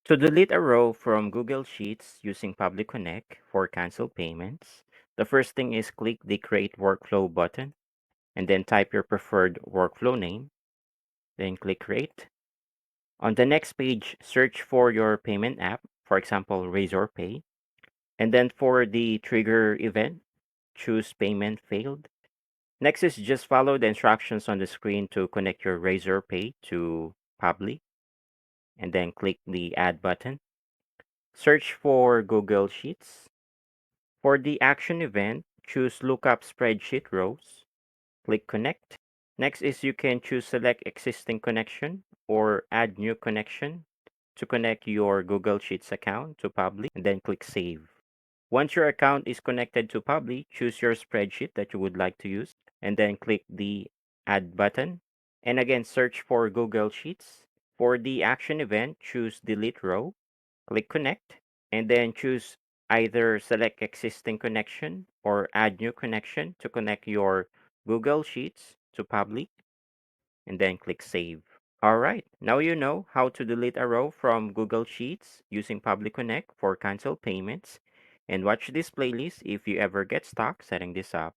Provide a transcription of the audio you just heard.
To delete a row from Google Sheets using Pabbly Connect for cancel payments, the first thing is click the Create Workflow button and then type your preferred workflow name. Then click Create. On the next page, search for your payment app, for example, Razor Pay. And then for the trigger event, choose Payment Failed. Next is just follow the instructions on the screen to connect your Razor Pay to Pabbly, and then click the Add button. Search for Google Sheets. For the action event, choose Lookup Spreadsheet Rows. Click Connect. Next is you can choose Select Existing Connection or Add New Connection to connect your Google Sheets account to Pabbly, and then click Save. Once your account is connected to Pabbly, choose your spreadsheet that you would like to use, and then click the Add button. And again, search for Google Sheets. For the action event, choose Delete Row, click Connect, and then choose either Select Existing Connection or Add New Connection to connect your Google Sheets to Pabbly, and then click Save. All right, now you know how to delete a row from Google Sheets using Pabbly Connect for cancel payments. And watch this playlist if you ever get stuck setting this up.